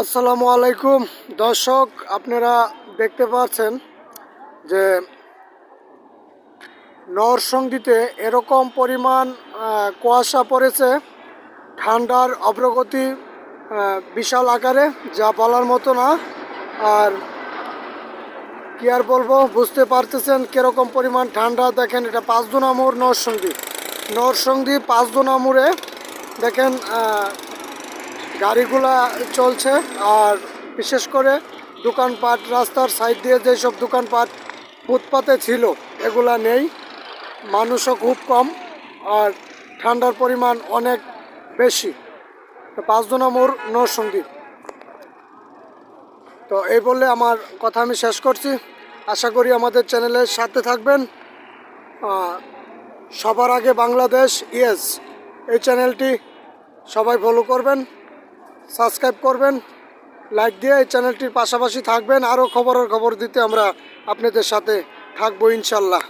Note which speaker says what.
Speaker 1: আসসালামু আলাইকুম দর্শক, আপনারা দেখতে পাচ্ছেন যে নরসিংদীতে এরকম পরিমাণ কুয়াশা পড়েছে। ঠান্ডার অগ্রগতি বিশাল আকারে, যা বলার মতো না। আর কি আর বলবো, বুঝতে পারতেছেন কীরকম পরিমাণ ঠান্ডা। দেখেন, এটা ৫ নম্বর নরসিংদী ৫ নম্বরে দেখেন গাড়িগুলা চলছে। আর বিশেষ করে দোকানপাট, রাস্তার সাইড দিয়ে যেসব দোকানপাট ফুটপাতে ছিল এগুলা নেই, মানুষও খুব কম, আর ঠান্ডার পরিমাণ অনেক বেশি। ৫ নম্বর নরসিংদী। তো এই বলে আমার কথা আমি শেষ করছি। আশা করি আমাদের চ্যানেলের সাথে থাকবেন। সবার আগে বাংলাদেশ ইয়েস, এই চ্যানেলটি সবাই ফলো করবেন, সাবস্ক্রাইব করবেন, লাইক দিয়ে এই চ্যানেলটির পাশাপাশি থাকবেন। আরও খবর দিতে আমরা আপনাদের সাথে থাকবো ইনশাল্লাহ।